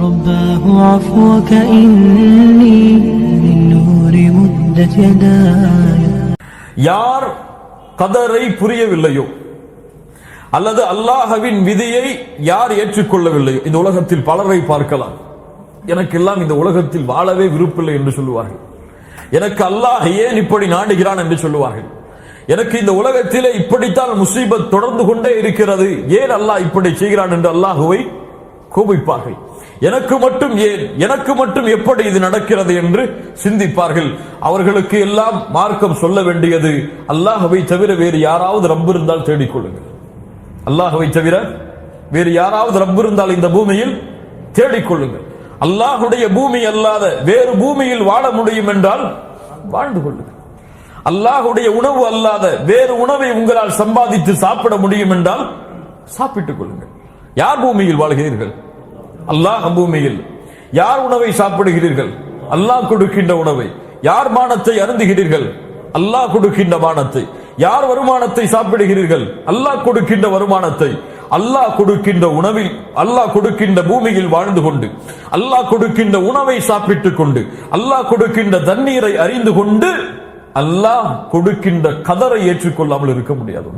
رباه عفوك إني من نور مدت يداي. யார் கதரை புரியவில்லையோ அல்லது அல்லாஹ்வின் விதியை யார் ஏற்றுக்கொள்ளவில்லையோ, இந்த உலகத்தில் பலரை பார்க்கலாம், எனக்கெல்லாம் இந்த உலகத்தில் வாழவே விருப்பமில்லை என்று சொல்லுவார்கள். எனக்கு அல்லாஹ் ஏன் இப்படி நாடுகிறான் என்று சொல்லுவார்கள். எனக்கு இந்த உலகத்திலே இப்படித்தான் முசீபத் தொடர்ந்து கொண்டே இருக்கிறது, ஏன் அல்லாஹ் இப்படி செய்கிறான் என்று அல்லாஹுவை கோபிப்பார்கள். எனக்கு மட்டும் ஏன், எனக்கு மட்டும் எப்படி இது நடக்கிறது என்று சிந்திப்பார்கள். அவர்களுக்கு எல்லாம் மார்க்கம் சொல்ல வேண்டியது, அல்லாஹ்வை தவிர வேறு யாராவது ரப்பு இருந்தால் தேடிக்கொள்ளுங்கள். அல்லாஹ்வை தவிர வேறு யாராவது ரப்பு இருந்தால் இந்த பூமியில் தேடிக்கொள்ளுங்கள். அல்லாஹுடைய பூமி அல்லாத வேறு பூமியில் வாழ முடியும் என்றால் வாழ்ந்து கொள்ளுங்கள். அல்லாஹுடைய உணவு அல்லாத வேறு உணவை உங்களால் சம்பாதித்து சாப்பிட முடியும் என்றால் சாப்பிட்டுக் கொள்ளுங்கள். யார் பூமியில் வாழ்கிறீர்கள்? அல்லாஹ் பூமியில். யார் உணவை சாப்பிடுகிறீர்கள்? அல்லாஹ் கொடுக்கின்ற உணவை. யார் மானத்தை அருந்துகிறீர்கள்? அல்லாஹ் கொடுக்கின்ற மானத்தை. யார் வருமானத்தை சாப்பிடுகிறீர்கள்? அல்லாஹ் கொடுக்கின்ற வருமானத்தை. அல்லாஹ் கொடுக்கின்ற உணவில், அல்லாஹ் கொடுக்கின்ற பூமியில் வாழ்ந்து கொண்டு, அல்லாஹ் கொடுக்கின்ற உணவை சாப்பிட்டுக் கொண்டு, அல்லாஹ் கொடுக்கின்ற தண்ணீரை அறிந்து கொண்டு, அல்லாஹ் கொடுக்கின்ற கதரை ஏற்றுக்கொள்ளாமல் இருக்க முடியாது.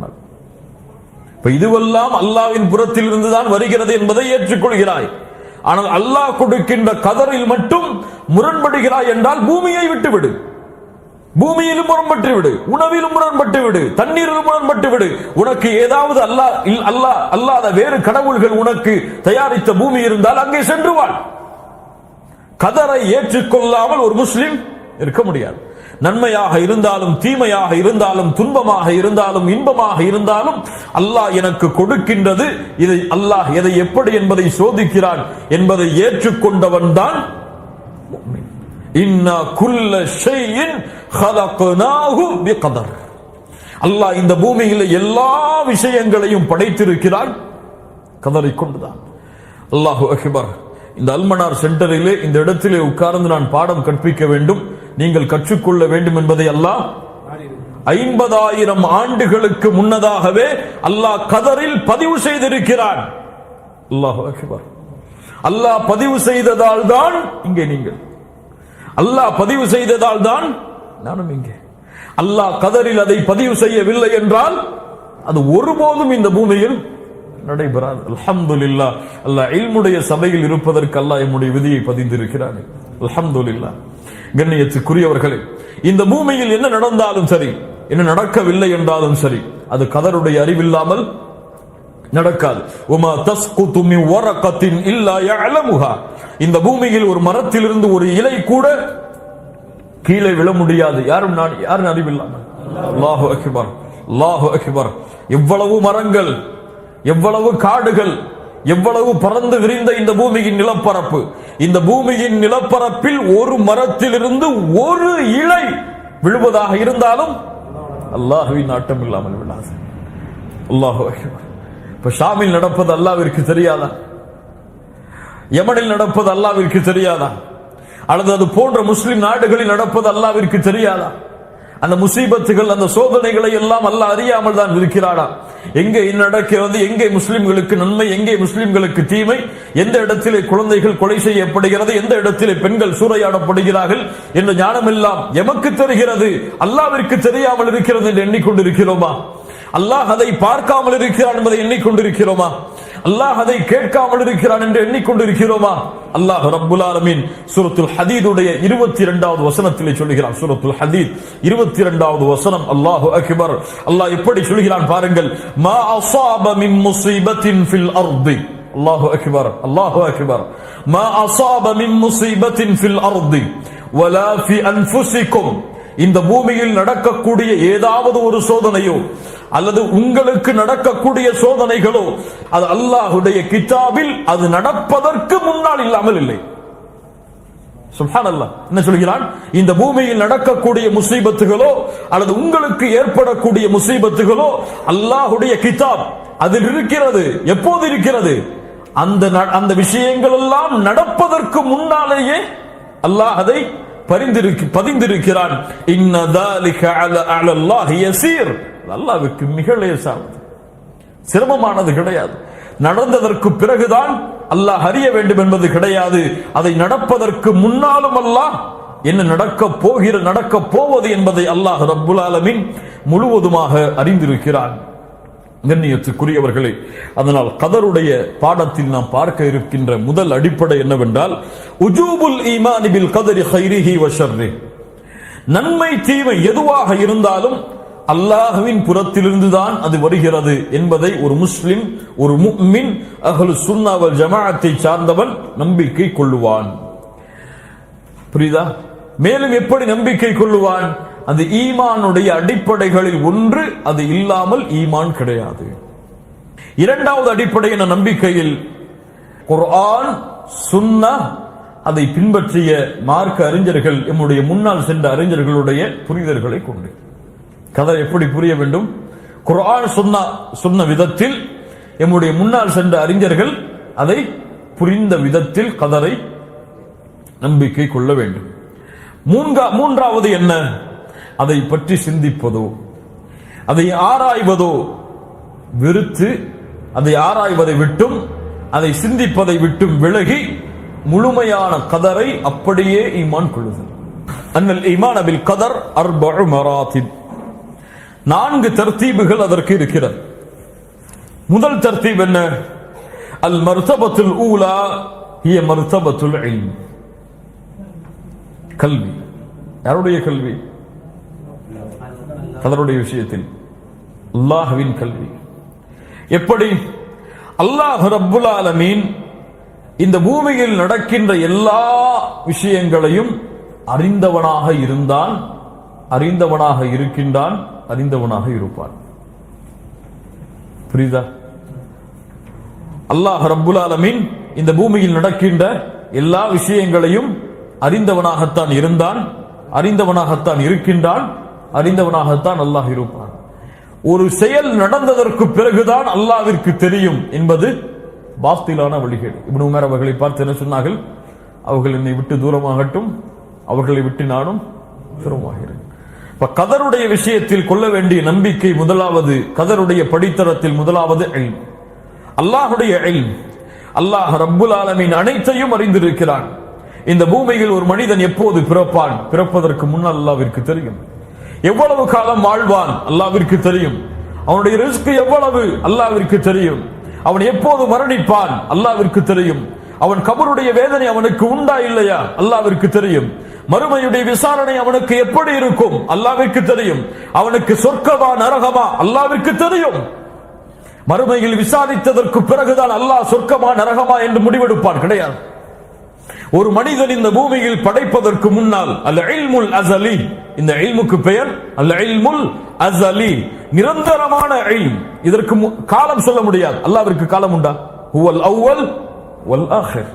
இதுவெல்லாம் அல்லாஹ்வின் புறத்தில் இருந்துதான் வருகிறது என்பதை ஏற்றுக்கொள்கிறாய். ஆனால் அல்லாஹ் கொடுக்கின்ற கதரில் மட்டும் முரண்படுகிறாய் என்றால் பூமியை விட்டுவிடு. பூமியிலும் முரண்பட்டு விடு, உணவிலும் முரண்பட்டு விடு, தண்ணீரிலும் முரண்பட்டு விடு. உனக்கு ஏதாவது அல்லாஹ் அல்லாத வேறு கடவுள்கள் உனக்கு தயாரித்த பூமி இருந்தால் அங்கே சென்று வாழ். கதரை ஏற்றுக்கொள்ளாமல் ஒரு முஸ்லிம் இருக்க முடியாது. நன்மையாக இருந்தாலும் தீமையாக இருந்தாலும் துன்பமாக இருந்தாலும் இன்பமாக இருந்தாலும் அல்லாஹ் எனக்கு கொடுக்கின்றது, இதை அல்லாஹ் எதை எப்படி என்பதை சோதிக்கிறான் என்பதை ஏற்றுக்கொண்டவன் தான் முஃமின். இன்னா குல்ல ஷைஇன் خلقناه بقدر. அல்லாஹ் இந்த பூமியில் எல்லா விஷயங்களையும் படைத்திருக்கிறான் கதரை கொண்டுதான். அல்லாஹு அக்பர். இந்த அல்மனார் சென்டரிலே இந்த இடத்திலே உட்கார்ந்து நான் பாடம் கற்பிக்க வேண்டும், நீங்கள் கற்றுக்கொள்ள வேண்டும் என்பதை அல்லாஹ் 50,000 ஆண்டுகளுக்கு முன்னதாகவே அல்லாஹ் கதரில் பதிவு செய்திருக்கிறான். அல்லாஹு அக்பர். அல்லாஹ் பதிவு செய்ததால் தான் இங்கே நீங்கள், அல்லாஹ் பதிவு செய்ததால் தான் நானும் இங்கே. அல்லாஹ் கதரில் அதை பதிவு செய்யவில்லை என்றால் அது ஒருபோதும் இந்த பூமியில் நடைபெறாது. அல்ஹம்துலில்லாஹ். அல்லாஹ் இல்முடைய சபையில் இருப்பதற்கு அல்லாஹ் நம்முடைய விதியை பதிந்திருக்கிறான். அல்ஹம்துலில்லாஹ். கண்ணியத்துக்குரியவர்களே, இந்த பூமியில் என்ன நடந்தாலும் சரி, என்ன நடக்கவில்லை என்றாலும் சரி, அது கதருடைய அறிவில்லாமல் நடக்காது. உமா தஸ்குது மின் வரகத்தின் இல்லா யஅலமுஹா. இந்த பூமியில் ஒரு மரத்திலிருந்து ஒரு இலை கூட கீழே விழ முடியாது, யாரும் அறிவில்லாமல். அல்லாஹு அக்பர், அல்லாஹு அக்பர். எவ்வளவு மரங்கள், எவ்வளவு காடுகள், எவ்வளவு பறந்து விரிந்த இந்த பூமியின் நிலப்பரப்பு. இந்த பூமியின் நிலப்பரப்பில் ஒரு மரத்திலிருந்து ஒரு இலை விழுவதாக இருந்தாலும் அல்லாஹ்வின் நாட்டம் இல்லாமல் விழாது. அல்லாஹு அக்பர். இப்ப ஷாமில் நடப்பது அல்லாஹ்விற்கு தெரியாதா? யமனில் நடப்பது அல்லாஹ்விற்கு தெரியாதா? அல்லது அது போன்ற முஸ்லிம் நாடுகளில் நடப்பது அல்லாஹ்விற்கு தெரியாதா? அந்த முசீபத்துகள், அந்த சோதனைகளை எல்லாம் அல்லாஹ் அறியாமல் தான் இருக்கிறானா? எங்கே நடக்கிறது, எங்கே முஸ்லிம்களுக்கு நன்மை, எங்கே முஸ்லிம்களுக்கு தீமை, எந்த இடத்திலே குழந்தைகள் கொலை செய்யப்படுகிறது, எந்த இடத்திலே பெண்கள் சூறையாடப்படுகிறார்கள் என்ற ஞானம் எல்லாம் எமக்கு தெரிகிறது, அல்லாஹ்விற்கு தெரியாமல் இருக்கிறது என்று எண்ணிக்கொண்டிருக்கிறோமா? அல்லாஹ் அதை பார்க்காமல் இருக்கிறான் என்பதை எண்ணிக்கொண்டிருக்கிறோமா? அல்லாஹ் அதை கேட்காமல் இருக்கிறான் என்று எண்ணிக்கொண்டிருக்கிறோமா? அல்லாஹ் ரப்புல் ஆலமீன் சூரத்துல் ஹதீதுடைய 22வது வசனத்திலே சொல்கிறான். சூரத்துல் ஹதீத் 22வது வசனம். அல்லாஹு அக்பர். அல்லாஹ் எப்படி சொல்கிறான் பாருங்கள். மா அஸாப மின் முஸீபத்தின் ஃபில் அர்தி. அல்லாஹு அக்பர், அல்லாஹு அக்பர். மா அஸாப மின் முஸீபத்தின் ஃபில் அர்தி வலா ஃபி அன்ஃபுஸிகும். இந்த பூமியில் நடக்கக்கூடிய ஏதாவது ஒரு சோதனையோ அல்லது உங்களுக்கு நடக்கக்கூடிய சோதனைகளோ அது அல்லாஹ்வுடைய கிதாபில் அது நடப்பதற்கு முன்னால் இல்லாமல் இல்லை. சுப்ஹானல்லாஹ். என்ன சொல்கிறான்? இந்த பூமியில் நடக்கக்கூடிய முசீபத்துகளோ அல்லது உங்களுக்கு ஏற்படக்கூடிய முசீபத்துகளோ அல்லாஹ்வுடைய கிதாப் அதில் இருக்கிறது. எப்போது இருக்கிறது? அந்த விஷயங்கள் எல்லாம் நடப்பதற்கு முன்னாலேயே அல்லாஹ் அதை பதிந்திருக்கிறான். இன்ன ذلك على الله يسير. அல்லாஹ்வுக்கு மிக லேசானது, சிரமமானது கிடையாது. நடந்ததற்கு பிறகுதான் அல்லாஹ் அறிய வேண்டும் என்பது கிடையாது. அதை நடப்பதற்கு முன்னாலும் அல்லாஹ் என்ன நடக்க போவது என்பதை அல்லாஹ் ரப்புல் ஆலமீன் முழுவதுமாக அறிந்திருக்கிறான். கண்ணியத்துக்குரியவர்களே, அதனால் கதருடைய பாடத்தில் நாம் பார்க்க இருக்கின்ற முதல் அடிப்படை என்னவென்றால் உஜூபுல் ஈமானி பில் கதரி கைரிஹி வ ஷர்ரிஹி. நன்மை தீமை எதுவாக இருந்தாலும் அல்லாஹ்வின் புறத்திலிருந்து தான் அது வருகிறது என்பதை ஒரு முஸ்லிம், ஒரு முஃமின், அஹ்லு சுன்னா வல் ஜமாஅத்தை சார்ந்தவன் நம்பிக்கை கொள்ளுவான். புரியுதா? மேலும் எப்படி நம்பிக்கை கொள்ளுவான்? அந்த ஈமானுடைய அடிப்படைகளில் ஒன்று, அது இல்லாமல் ஈமான் கிடையாது. இரண்டாவது அடிப்படை என்ற நம்பிக்கையில் குர்ஆன், சுன்னா, அதை பின்பற்றிய மார்க்க அறிஞர்கள், நம்முடைய முன்னால் சென்ற அறிஞர்களுடைய புரிதல்களை கொண்டு கதர் எப்படி புரிய வேண்டும்? குர்ஆன் சொன்ன விதத்தில் நம்முடைய முன்னால் சென்ற அறிஞர்கள் அதை புரிந்த விதத்தில் கதரை நம்பிக்கை கொள்ள வேண்டும். மூன்றாவது என்ன? அதை பற்றி சிந்திப்பதோ, அதை ஆராய்வதோ வெறுத்து, அதை ஆராய்வதை விட்டும் அதை சிந்திப்பதை விட்டும் விலகி முழுமையான கதரை அப்படியே ஈமான் கொள்ளுதல். அன்னல் ஈமான் பில் கதர் அர்பஉ மராத்திப். 4 தர்த்தீபுகள் அதற்கு இருக்கிறது. முதல் தர்த்தீப் என்ன? அல் மர்தபத்துல் ஊலா ஹிய மர்தபத்துல் இல்ம். கல்வி. யாருடைய கல்வி? கதருடைய விஷயத்தில் அல்லாஹ்வின் கல்வி. எப்படி? அல்லாஹ் ரப்புல் ஆலமீன் இந்த பூமியில் நடக்கின்ற எல்லா விஷயங்களையும் அறிந்தவனாக இருந்தான், அறிந்தவனாக இருக்கின்றான், அறிந்தவனாக இருப்பான். புரியுதா? அல்லாஹ் ரப்புல் ஆலமீன் இந்த பூமியில் நடக்கின்ற எல்லா விஷயங்களையும் அறிந்தவனாகத்தான் இருந்தான், அறிந்தவனாகத்தான் இருக்கின்றான், அறிந்தவனாகத்தான் அல்லாஹ் இருப்பான். ஒரு செயல் நடந்ததற்கு பிறகுதான் அல்லாஹ்விற்கு தெரியும் என்பது பாத்திலான வழிகேடு. இப்னு உமர் அவர்களை பார்த்து என்ன சொன்னார்கள்? அவர்கள் என்னை விட்டு தூரமாகட்டும், அவர்களை விட்டு நானும் தூரமாகிறேன். கதருடைய விஷயத்தில் கொள்ள வேண்டிய நம்பிக்கை முதலாவது, கதருடைய படித்தரத்தில் முதலாவது இல்ம். அல்லாஹுடைய இல்ம். அல்லாஹ் ரப்புல் ஆலமீன் அனைத்தையும் அறிந்திருக்கிறான். இந்த பூமியில் ஒரு மனிதன் எப்போது பிறப்பான்? பிறப்பதற்கு முன்னால் அல்லாஹ்விற்கு தெரியும். எவ்வளவு காலம் வாழ்வான்? அல்லாஹ்விற்கு தெரியும். அவனுடைய ரிஸ்க் எவ்வளவு? அல்லாஹ்விற்கு தெரியும். அவன் எப்போது மரணிப்பான்? அல்லாஹ்விற்கு தெரியும். அவன் கபருடைய வேதனை அவனுக்கு உண்டா இல்லையா? அல்லாஹ்விற்கு தெரியும். மறுமையுடைய விசாரணை அவனுக்கு எப்படி இருக்கும்? அல்லாஹ்விற்கு தெரியும். அவனுக்கு சொர்க்கமா நரகமா? அல்லாஹ்விற்கு தெரியும். மறுமையில் விசாரித்ததற்கு பிறகுதான் அல்லாஹ் சொர்க்கமா நரகமா என்று முடிவெடுப்பான். கிடையாது. ஒரு மனிதன் இந்த பூமியில் படைப்பதற்கு முன்னால் அல் இல்முல் அஸலி, இந்த இல்முக்கு பெயர் அல் இல்முல் அஸலி, நிரந்தரமான இல்ம். இதற்கு காலம் சொல்ல முடியாது. அல்லாஹ்விற்கு காலம் உண்டா? ஹுவல் அவ்வல் வல் ஆகிர்,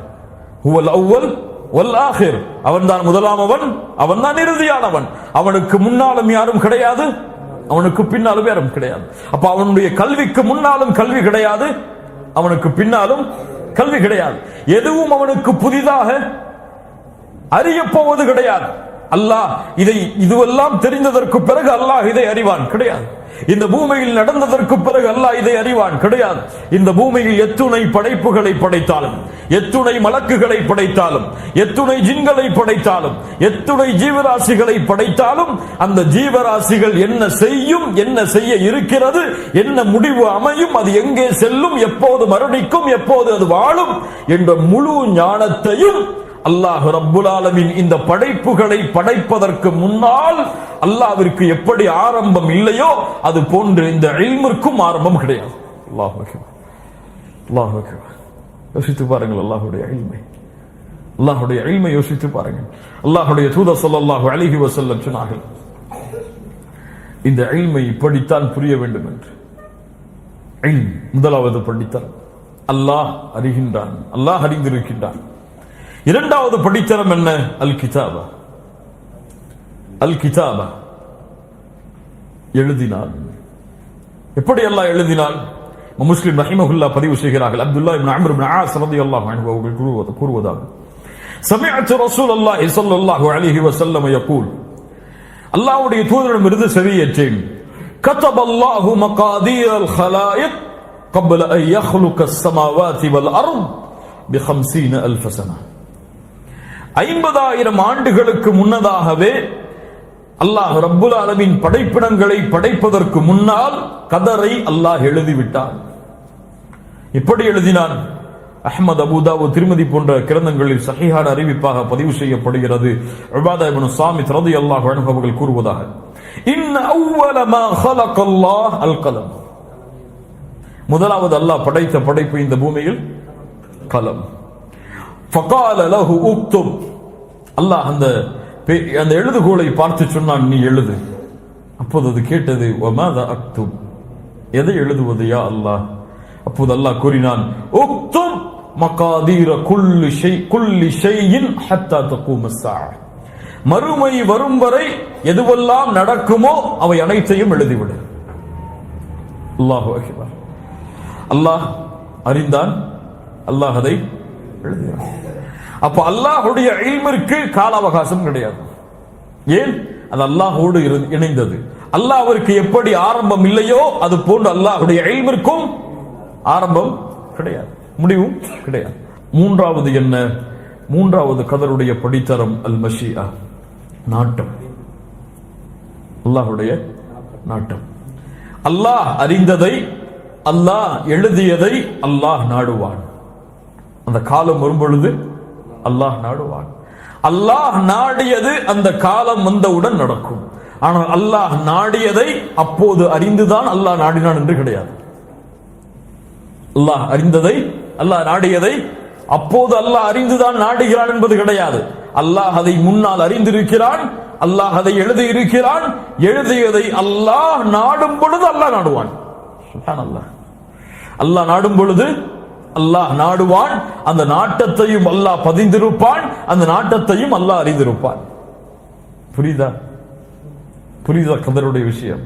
ஹுவல் அவ்வல் வல் ஆகிர். அவன்தான் முதலாமவன், அவன்தான் இறுதியானவன். அவனுக்கு முன்னாலும் யாரும் கிடையாது, அவனுக்கு பின்னாலும் யாரும் கிடையாது. அப்ப அவனுடைய கல்விக்கு முன்னாலும் கல்வி கிடையாது, அவனுக்கு பின்னாலும் கல்வி கிடையாது. எதுவும் அவனுக்கு புதிதாக அறியப்போவது கிடையாது. அல்லாஹ் இதுவெல்லாம் தெரிந்ததற்கு பிறகு அல்லாஹ் இதை அறிவான்? கிடையாது. இந்த பூமியில் நடந்ததற்கு பிறகு அல்லாஹ் இதை அறிவான்? கிடையாது. இந்த பூமியில் எத்துணை படைப்புகளை படைத்தாலும், எத்துணை மலக்குகளை படைத்தாலும், எத்துணை ஜின்களை படைத்தாலும், எத்துணை ஜீவராசிகளை படைத்தாலும், அந்த ஜீவராசிகள் என்ன செய்யும், என்ன செய்ய இருக்கிறது, என்ன முடிவு அமையும், அது எங்கே செல்லும், எப்போது மரணிக்கும், எப்போது அது வாழும் என்ற முழு ஞானத்தையும் அல்லாஹ் ரப்புல் ஆலமீன் இந்த படைப்புகளை படைப்பதற்கு முன்னால் அல்லாஹ்விற்கு எப்படி ஆரம்பம் இல்லையோ அது போன்று இந்த இல்மிற்கும் ஆரம்பம் கிடையாது. அல்லாஹ் அக்பர், அல்லாஹ் அக்பர். யோசித்து பாருங்கள் அல்லாஹ்வுடைய இல்மை, அல்லாஹ்வுடைய இல்மை யோசித்து பாருங்கள். அல்லாஹ்வுடைய தூதர் ஸல்லல்லாஹு அலைஹி வஸல்லம் சொன்னார்கள், இந்த இல்மை இப்படித்தான் புரிய வேண்டும் என்று. இல்ம் முதலாவது படித்தல், அல்லாஹ் அறிகின்றான், அல்லாஹ் அறிந்திருக்கின்றான். இரண்டாவது படித்தரம் என்ன? அல் கிதாபா. அல் கிதாபா, எழுதினான். எப்படி அல்லாஹ் எழுதினான்? முஸ்லிம் ரஹிமஹுல்லாஹ் பதிவு செய்கிறார்கள். அப்துல்லாஹ் இப்னு அம்ர் இப்னு ஆஸ் ரலியல்லாஹு அன்ஹு அவர்கள் கூறுவதாக, சமிஅத்து ரசூலுல்லாஹி ஸல்லல்லாஹு அலைஹி வஸல்லம் யகூல், அல்லாஹ்வுடைய தூதரிடமிருந்து செவியேற்றேன், கதபல்லாஹு மகாதீரல் ஹலாயிக் قبل أن يخلق السماوات والأرض ب50,000 سنة. 50,000 ஆண்டுகளுக்கு முன்னதாகவே அல்லாஹ் ரப்புல் ஆலமீன் படைப்பிடங்களை படைப்பதற்கு முன்னால் கதரை அல்லாஹ் எழுதிவிட்டான். எப்படி எழுதினான்? அஹ்மத், அபூ தாவூத், திர்மிதி போன்ற கிரந்தங்களில் சஹீஹான அறிவிப்பாக பதிவு செய்யப்படுகிறது. உபாதா இப்னு ஸாமித் ரலியல்லாஹு அன்ஹு அவர்கள் கூறுவதாக, இன்ன அவ்வல மா ஹலகல்லாஹ் அல் கலம். முதலாவது அல்லாஹ் படைத்த படைப்பு இந்த பூமியில் கலம். ஃபகால லஹு உக்துப். அல்லாஹ் அந்த எழுதுகோலை பார்த்து சொன்னான், நீ எழுது. அப்போது அது கேட்டது, வமாதா அக்துப், எதை எழுதுவது யா அல்லாஹ்? அப்போது அல்லாஹ் கூறினான், உக்துப் மகாதீர குல்லி ஷைஇன் ஹத்தா தகூம ஸாஅ. மறுமை வரும் வரை எதுவெல்லாம் நடக்குமோ அவை அனைத்தையும் எழுதிவிடு. அல்லாஹு அக்பர். அல்லாஹ் அறிந்தான், அல்லாஹ் அதை எழுதினான். அப்ப அல்லாஹ்வுடைய இல்மிற்கு கால அவகாசம் கிடையாது. ஏன்? அது அல்லாஹ்வோடு இணைந்தது. அல்லாஹ்விற்கு எப்படி ஆரம்பம் இல்லையோ அது போன்று அல்லாஹ்வுடைய இல்மிற்கும் ஆரம்பம் கிடையாது, முடிவும் கிடையாது. மூன்றாவது என்ன? மூன்றாவது கதருடைய படித்தரம் அல் மஷிஆ, நாட்டம். அல்லாஹ்வுடைய நாட்டம். அல்லாஹ் அறிந்ததை, அல்லாஹ் எழுதியதை அல்லாஹ் நாடுவான். அந்த காலம் வரும் பொழுது அல்லாஹ் நாடுவான். அல்லாஹ் நாடியது அந்த காலம் வந்தவுடன் நடக்கும். ஆனால் அல்லாஹ் நாடியதை அப்போது அறிந்துதான் அல்லாஹ் நாடினான் என்று கிடையாது. அல்லாஹ் அறிந்ததை, அல்லாஹ் நாடியதை அப்போது அல்லாஹ் அறிந்துதான் நாடுகிறான் என்பது கிடையாது. அல்லாஹ் அதை முன்னால் அறிந்திருக்கிறான், அல்லாஹ் அதை எழுதியிருக்கிறான். எழுதியதை அல்லாஹ் நாடும் பொழுது அல்லாஹ் நாடுவான். சுப்ஹானல்லாஹ். அல்லாஹ் நாடும் பொழுது அல்லாஹ் நாடுவான். அந்த நாட்டத்தையும் அல்லாஹ் பதிந்திருப்பான், அந்த நாட்டத்தையும் அல்லாஹ் அறிந்திருப்பான். புரியுதா? புரியுதா கதருடைய விஷயம்?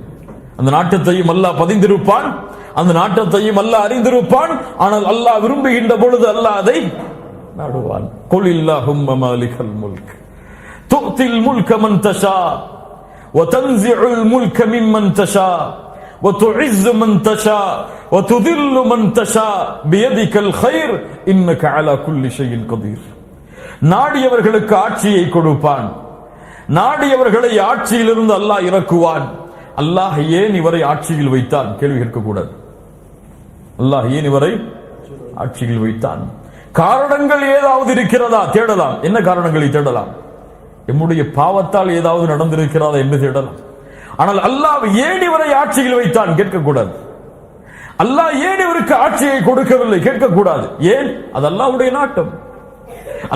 அந்த நாட்டத்தையும் அல்லாஹ் பதிந்திருப்பான், அந்த நாட்டத்தையும் அல்லாஹ் அறிந்திருப்பான். ஆனால் அல்லாஹ் விரும்புகின்ற பொழுது அல்லாஹ் அதை நாடுவான். குல் இல்லாஹும்ம மாலிகல் முல்க் து'தில் முல்க மன் தஷா வ தன்ஸிஉல் முல்க மிம்மன் தஷா வ துஇஸ்ஸு மன் தஷா வ துதில்லு மன் தஷா பியதிகல் கைர் இன்னக அலா குல்லி ஷைஇன் கதீர். நாடியவர்களுக்கு ஆட்சியை கொடுப்பான், நாடியவர்களை ஆட்சியிலிருந்து அல்லாஹ் இறக்குவான். அல்லாஹ் ஏன் இவரை ஆட்சியில் வைத்தான்? கேள்வி கேட்கக்கூடாது. அல்லாஹ் ஏன் இவரை ஆட்சியில் வைத்தான்? காரணங்கள் ஏதாவது இருக்கிறதா? தேடலாம். என்ன காரணங்களை தேடலாம்? எம்முடைய பாவத்தால் ஏதாவது நடந்திருக்கிறதா என்று தேடலாம். ஆனால் அல்லாஹ் ஏன் இவரை ஆட்சியில் வைத்தான் கேட்கக்கூடாது. அல்லாஹ் ஏன் இவருக்கு ஆட்சியை கொடுக்கவில்லை கேட்கக்கூடாது. ஏன்? அது அல்லாஹ்வுடைய நாட்டம்.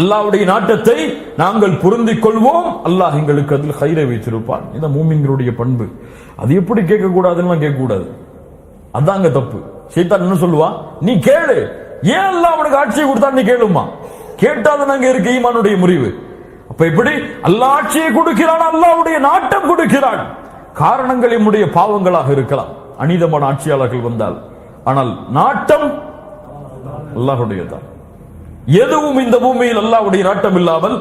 அல்லாஹ்வுடைய நாட்டத்தை நாங்கள் புரிந்திக் கொள்வோம். அல்லாஹ் எங்களுக்கு அதில் கைரை வைத்திருப்பான். இந்த மூமின்களுடைய பண்பு. அது எப்படி கேட்கக்கூடாதுன்னு கேட்கக்கூடாது. அதாங்க தப்பு. சைத்தான் என்ன சொல்லுவா? நீ கேளு, ஏன் அல்லாஹ் அவனுக்கு ஆட்சியை கொடுத்தான் நீ கேளுமா? கேட்டாது நாங்க இருக்க ஈமானுடைய முறிவு. அப்ப எப்படி அல்லாஹ் ஆட்சியை கொடுக்கிறான்? அல்லாஹ்வுடைய நாட்டம் கொடுக்கிறான். காரணங்கள் நம்முடைய பாவங்களாக இருக்கலாம், அநீதமான ஆட்சியாளர்கள் வந்தால். ஆனால் நாட்டம் அல்லாஹ்வுடையதான். எதுவும் இந்த பூமியில் அல்லாஹ்வுடைய நாட்டம் இல்லாமல்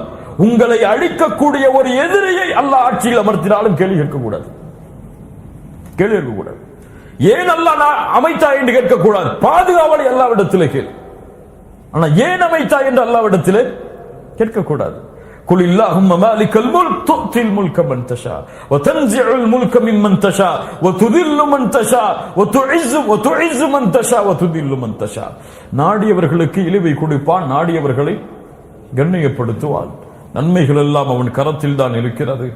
உங்களை அழிக்கக்கூடிய ஒரு எதிரியை அல்லாஹ் ஆட்சியில் அமர்த்தினாலும் கேள்வி கேட்கக்கூடாது. கேள்வி கேட்கக்கூடாது. ஏன் அல்லாஹ் அமைத்தா என்று கேட்கக்கூடாது. பாதுகாவலை அல்லாஹ்விடத்திலே கேள். ஆனா ஏன் அமைத்தா என்று அல்லாஹ்விடத்திலே கேட்கக்கூடாது. குல் இல்லாஹும்ம மாலிகல் முல்க் து'தில் முல்க மன் தஷா வ தன்ஸிஉல் முல்க மிம்மன் தஷா வ துதில்லு மன் தஷா வ துஇஸ்ஸு மன் தஷா வ துதில்லு மன் தஷா. நாடியவர்களுக்கு இழிவை கொடுப்பான், நாடியவர்களை கண்ணியப்படுத்துவான். நன்மைகள் எல்லாம் அவன் கரத்தில் தான் இருக்கிறது.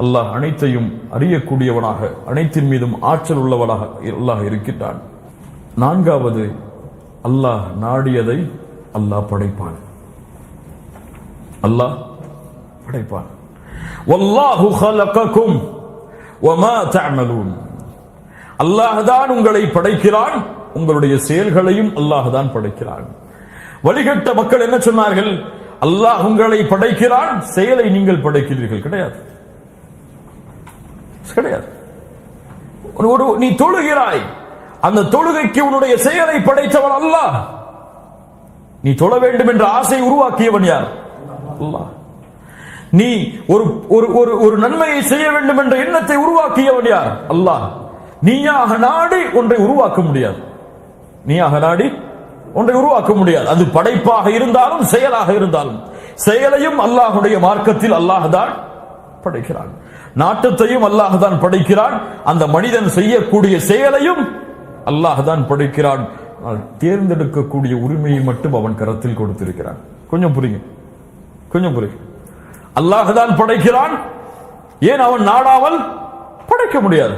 அல்லாஹ் அனைத்தையும் அறியக்கூடியவனாக, அனைத்தின் மீதும் ஆற்றல் உள்ளவனாக அல்லாஹ் இருக்கின்றான். நான்காவது, அல்லாஹ் நாடியதை அல்லாஹ் படைப்பான். அல்லாஹ் படைப்பான். வல்லாஹு ஹலககும் வமா தஅமலூன். அல்லாஹ் தான் உங்களை படைக்கிறான், உங்களுடைய செயல்களையும் அல்லாஹ் தான் படைக்கிறான். வழிகட்ட மக்கள் என்ன சொன்னார்கள்? அல்லாஹ் உங்களை படைக்கிறான், செயலை நீங்கள் படைக்கிறீர்கள். கிடையாது, கிடையாது. நீ தொழுகிறாய், அந்த தொழுகைக்கு உன்னுடைய செயலை படைத்தவன் அல்லாஹ். நீ தொழ வேண்டும் என்ற ஆசை உருவாக்கியவன் யார்? அல்லாஹ். நீ ஒரு நன்மையை செய்ய வேண்டும் என்ற எண்ணத்தை உருவாக்கியவன் யார்? அல்லாஹ். நீயாக நாடி ஒன்றை உருவாக்க முடியாது. நீயாக நாடி ஒன்றை உருவாக்க முடியாது. அது படைப்பாக இருந்தாலும் செயலாக இருந்தாலும், செயலையும் அல்லாஹுடைய மார்க்கத்தில் அல்லாஹ் தான் படைக்கிறான். நாட்டத்தையும் அல்லாஹ் தான் படைக்கிறான். அந்த மனிதன் செய்யக்கூடிய செயலையும் அல்லாஹ் தான் படைக்கிறான். தேர்ந்தெடுக்கக்கூடிய உரிமையை மட்டும் அவன் கரத்தில் கொடுத்திருக்கிறான். கொஞ்சம் புரியுங்க, கொஞ்சம் புரியுங்க. அல்லாஹ் தான் படைக்கிறான். ஏன் அவன் நாடாமல் படைக்க முடியாது?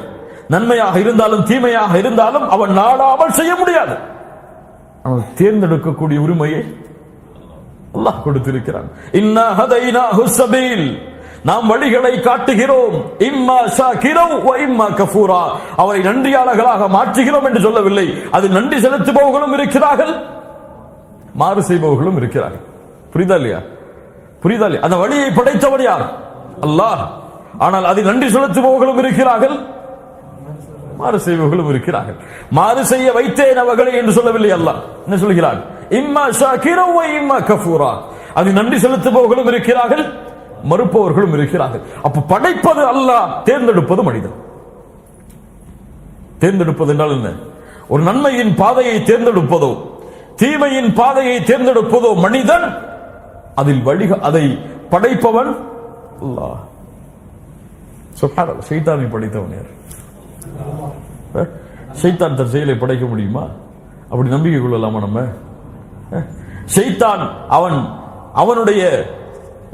நன்மையாக இருந்தாலும் தீமையாக இருந்தாலும் அவன் நாடாமல் செய்ய முடியாது. அவன் தேர்ந்தெடுக்கக்கூடிய உரிமையை அல்லாஹ் கொடுத்திருக்கிறான். இன்னா ஹதைனாஹு ஸபீல், நாம் வழிகளை காட்டுகிறோம். இம்மா ஷாகிரா வ இம்மா கஃபூரா, அவரை நன்றியாளர்களாக மாற்றுகிறோம் என்று சொல்லவில்லை. அது நன்றி செலுத்துபவர்களும் இருக்கிறார்கள், மாறு செய்பவர்களும் இருக்கிறார்கள். புரியுதா இல்லையா? புரியுதா இல்லையா? அந்த வழியை படைத்தவர் யார்? அல்லாஹ். ஆனால் அது நன்றி செலுத்துபவர்களும் இருக்கிறார்கள், மாறு செய்பவர்களும் இருக்கிறார்கள். மாறு செய்ய வைத்தேன் அவர்களை என்று சொல்லவில்லை. அல்லாஹ் என்ன சொல்கிறான்? இம்மா ஷாகிரா வ இம்மா கஃபூரா, அது நன்றி செலுத்துபவர்களும் இருக்கிறார்கள், மறுப்பவர்களும் இருக்கிறார்கள். அப்ப படைப்பது அல்லாஹ், தேர்ந்தெடுப்பது மனிதன். தேர்ந்தெடுப்பது என்றால் என்ன? ஒரு நன்மையின் பாதையை தேர்ந்தெடுப்பதோ தீமையின் பாதையை தேர்ந்தெடுப்பதோ மனிதன். அதில் அதை படைப்பவன் அல்லாஹ். சுப்ஹானல்லாஹ். ஷைத்தானை படைத்தவன் யார்? ஷைத்தான் தன் செயலை படைக்க முடியுமா? அப்படி நம்பிக்கை கொள்ளலாமா நம்ம? ஷைத்தான் அவனுடைய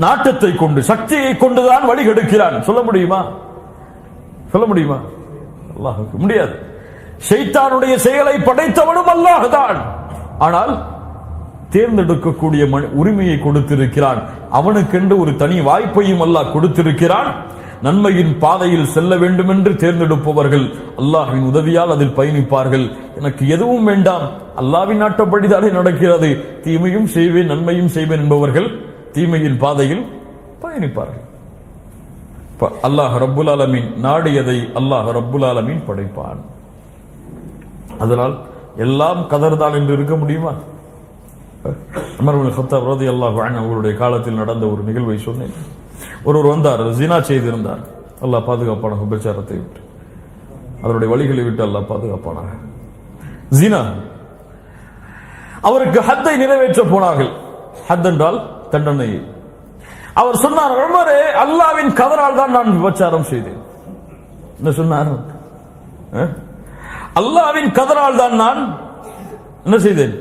நாட்டத்தை கொண்டு, சக்தியை கொண்டுதான் வழி கெடுக்கிறான். சொல்ல முடியுமா? சொல்ல முடியுமா? அல்லாஹ்வுக்கு முடியாது. ஷைத்தானுடைய செயலை படைத்தவனும் அல்லாஹ் தான். ஆனால் தேர்ந்தெடுக்கக்கூடிய உரிமையை கொடுத்திருக்கிறான். அவனுக்கென்று ஒரு தனி வாய்ப்பையும் அல்லாஹ் கொடுத்திருக்கிறான். நன்மையின் பாதையில் செல்ல வேண்டும் என்று தேர்ந்தெடுப்பவர்கள் அல்லாஹ்வின் உதவியால் அதில் பயணிப்பார்கள். எனக்கு எதுவும் வேண்டாம், அல்லாஹ்வின் நாட்டப்படிதானே நடக்கிறது, தீமையும் செய்வேன் நன்மையும் செய்வேன் என்பவர்கள் தீமையின் பாதையில் பயணிப்பார்கள். அல்லாஹ் ரப்புல் ஆலமீன் நாடியதை அல்லாஹ் ரப்புல் ஆலமீன் படைப்பான். அதனால் எல்லாம் கதர்தான் என்று இருக்க முடியுமா? உமர் இப்னு கத்தாப் ரலியல்லாஹு அன்ஹு அவருடைய காலத்தில் நடந்த ஒரு நிகழ்வை சொன்னேன். ஒருவர் வந்தார், ஜினா செய்திருந்தார். அல்லாஹ் பாதுகாப்பான விபச்சாரத்தை விட்டு, அவருடைய வழிகளை விட்டு அல்லாஹ் பாதுகாப்பானாக. ஜினா, அவருக்கு ஹத்தை நிறைவேற்ற போனார்கள். ஹத் என்றால் தண்டனை. அவர் சொன்னார், உமரே, அல்லாஹ்வின் கதரால் தான் நான் விபச்சாரம் செய்தேன். என்ன சொன்னார்? அல்லாஹ்வின் கதரால் தான் நான் என்ன செய்தேன்?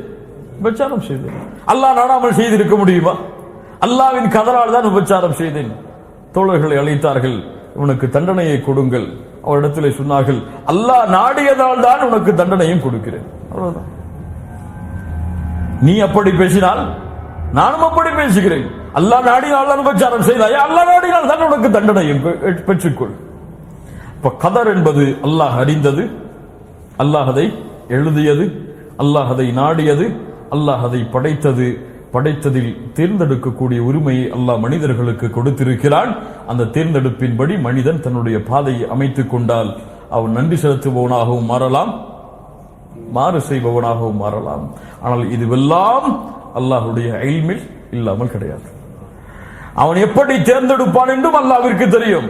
விபச்சாரம் செய்தேன். அல்லாஹ் நாடாமல் செய்திருக்க முடியுமா? அல்லாஹ்வின் கதரால் தான் விபச்சாரம் செய்தேன். தோழர்களை அழைத்தார்கள், உனக்கு தண்டனையை கொடுங்கள். அவரிடத்திலே சொன்னார்கள், அல்லாஹ் நாடியதால் தான் உனக்கு தண்டனையும் கொடுக்கிறேன். அவ்வளவுதான். நீ அப்படி பேசினால் நானும் அப்படி பேசுகிறேன். அல்லாஹ் நாடினால் தான் விபச்சாரம் செய்தாய், அல்லாஹ் நாடினால் தான் உனக்கு தண்டனையும் பெற்றுக்கொள். இப்ப கதர் என்பது அல்லாஹ் அறிந்தது, அல்லாஹ் அதை எழுதியது, அல்லாஹ் அதை நாடியது, அல்லாஹ் அதை படைத்தது. படைத்ததில் தேர்ந்தெடுக்கக்கூடிய உரிமையை அல்லாஹ் மனிதர்களுக்கு கொடுத்திருக்கிறான். அந்த தேர்ந்தெடுப்பின்படி மனிதன் தன்னுடைய பாதையை அமைத்துக் கொண்டால் அவன் நன்றி செலுத்துபவனாகவும் மாறலாம், மாறு செய்பவனாகவும் மாறலாம். ஆனால் இதுவெல்லாம் அல்லாஹ்வுடைய இல்மில் இல்லாமல் கிடையாது. அவன் எப்படி தேர்ந்தெடுப்பான் என்றும் அல்லாஹ்விற்கு தெரியும்.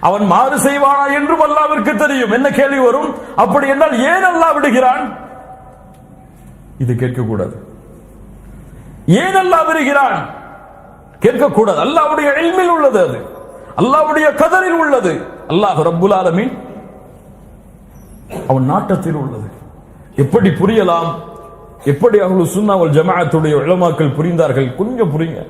அவன் மாறு செய்வானா என்றும் அல்லாஹ்விற்கு தெரியும். என்ன கேள்வி வரும்? அப்படி என்றால் ஏன் அல்லாஹ் விடுகிறான்? இது கேட்கக்கூடாது. ஏன் அல்லாஹ் விடுகிறான்? கேட்கக்கூடாது. அல்லாஹ்வுடைய இல்மில் உள்ளது, அது அல்லாஹ்வுடைய கதரில் உள்ளது. அல்லாஹ் ரப்புல் ஆலமீன் அவன் நாட்டத்தில் உள்ளது. எப்படி புரியலாம்? எப்படி அஹ்லுஸ் சுன்னா வல் ஜமாஅத்துடைய உலமாக்கள் புரிந்தார்கள்? கொஞ்சம் புரியுங்க.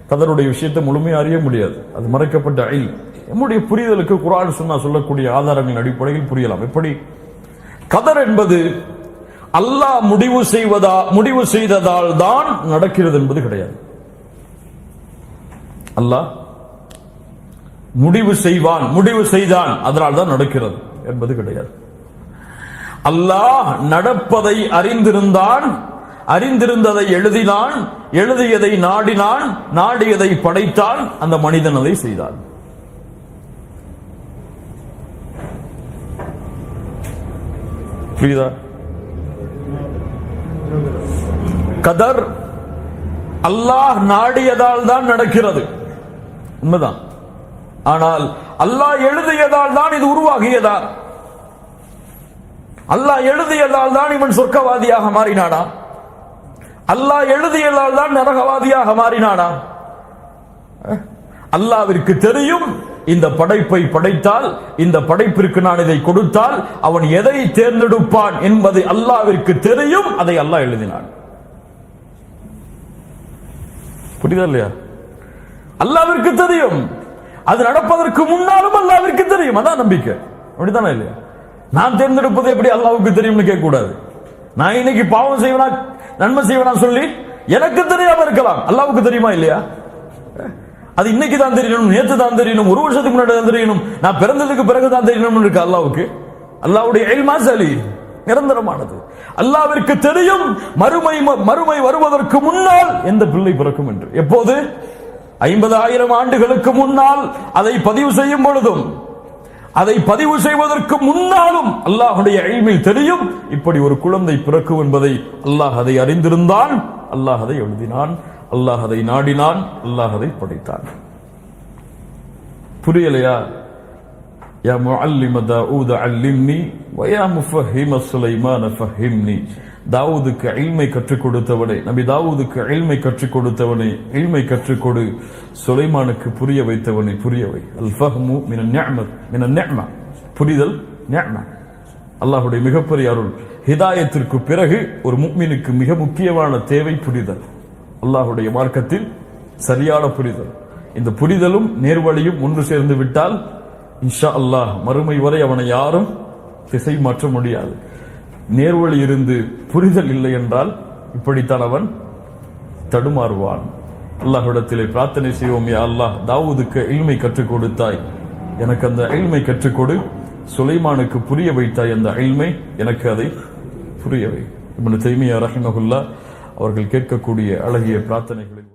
கதருடைய விஷயத்தை முழுமையாக அறிய முடியாது, அது மறைக்கப்பட்ட இல்ம். நம்முடைய புரிதலுக்கு குர்ஆன் சுன்னா சொல்லக்கூடிய ஆதாரங்களின் அடிப்படையில் புரியலாம். எப்படி? கதர் என்பது அல்லாஹ் முடிவு செய்ததால் தான் நடக்கிறது என்பது கிடையாது. அல்லாஹ் முடிவு செய்தான் அதனால் தான் நடக்கிறது என்பது கிடையாது. அல்லாஹ் நடப்பதை அறிந்திருந்தான், அறிந்திருந்ததை எழுதினான், எழுதியதை நாடினான், நாடியதை படைத்தான், அந்த மனிதன் அதை செய்தான். புரியுதா? கதர் அல்லாஹ் நாடியதால் தான் நடக்கிறது, உண்மைதான். ஆனால் அல்லாஹ் எழுதியதால் தான் இது உருவாகியதா? அல்லாஹ் எழுதியதால் தான் இவன் சொர்க்கவாதியாக மாறினானா? அல்லாஹ் எழுதியதால் தான் நரகவாதியாக மாறினானா? அல்லாஹ்விற்கு தெரியும் இந்த படைப்பை படைத்தால், இந்த படைப்பிற்கு நான் இதை கொடுத்தால் அவன் எதை தேர்ந்தெடுப்பான் என்பதை அல்லாஹ்விற்கு தெரியும். அதை அல்லாஹ் எழுதினான். புரியுதா இல்லையா? அல்லாஹ்விற்கு தெரியும். அது நடப்பதற்கு முன்னாலும் அல்லாஹ்விற்கு தெரியும். அதான் நம்பிக்கை. அப்படித்தானே இல்லையா? நான் தேர்ந்தெடுப்பது எப்படி அல்லாஹ்வுக்கு தெரியும்னு கேட்க கூடாது. நான் இன்னைக்கு பாவம் செய்வனா நன்மை செய்வனா சொல்லி எனக்கு தெரியாம இருக்கலாம், அல்லாஹ்வுக்கு தெரியுமா இல்லையா? அது இன்னைக்கு தான் தெரியணும், நேற்று தான் தெரியணும், ஒரு வருஷத்துக்கு முன்னாடி தான் தெரியணும், நான் பிறந்ததுக்கு பிறகு தான் தெரியணும் இருக்கு அல்லாஹ்வுக்கு. அல்லாஹ்வுடைய இல்மா சலி நிரந்தரமானது. அல்லாஹ்விற்கு தெரியும் மறுமை வருவதற்கு முன்னால் எந்த பிள்ளை பிறக்கும் என்று. எப்போது? 50,000 ஆண்டுகளுக்கு முன்னால் அதை பதிவு செய்யும் பொழுதும், அதை பதிவு செய்வதற்கு முன்னாலும் அல்லாஹ்வுடைய இல்மில் தெரியும் இப்படி ஒரு குழந்தை பிறக்கும் என்பதை. அல்லாஹ் அதை அறிந்திருந்தான், அல்லாஹ் அதை எழுதினான், அல்லாஹ் அதை நாடினான், அல்லாஹ் அதை படைத்தான். புரியலையா? யா முஅல்லிம தாவூத அல்லிம்னி வ யா முஃபஹிம சுலைமான ஃபஹிம்னி. தாவூதுக்கு இல்மை கற்றுக் கொடுத்தவனே, நபி தாவூதுக்கு இல்மை கற்றுக் கொடுத்தவனே, இல்மை கற்றுக் கொடு. சுலைமானுக்கு புரிய வைத்தவனே, புரியவை. அல் ஃபஹ்மு மினன் நிஅமத், மினன் நிஅமா. புரிதல் நிஅமா, அல்லாஹ்வுடைய மிகப்பெரிய அருள். ஹிதாயத்திற்கு பிறகு ஒரு முஃமினுக்கு மிக முக்கியமான தேவை புரிதல். அல்லாஹ்வுடைய மார்க்கத்தில் சரியான புரிதல். இந்த புரிதலும் நேர்வழியும் ஒன்று சேர்ந்து விட்டால் இன்ஷா அல்லாஹ் மறுமை வரை அவனை யாரும் திசை மாற்ற முடியாது. நேர்வழி இருந்து புரிதல் இல்லை என்றால் இப்படித்தான் அவன் தடுமாறுவான். அல்லாஹ்விடத்திலே பிரார்த்தனை செய்வோம், யா அல்லாஹ் தாவூதுக்கு இல்மை கற்றுக் கொடுத்தாய், எனக்கு அந்த இல்மை கற்றுக் கொடு. சுலைமானுக்கு புரிய வைத்தாய் அந்த இல்மை, எனக்கு அதை புரியவை. இப்னு தைமியா ரஹிமஹுல்லாஹ் அவர்கள் கேட்கக்கூடிய அழகிய பிரார்த்தனைகளில்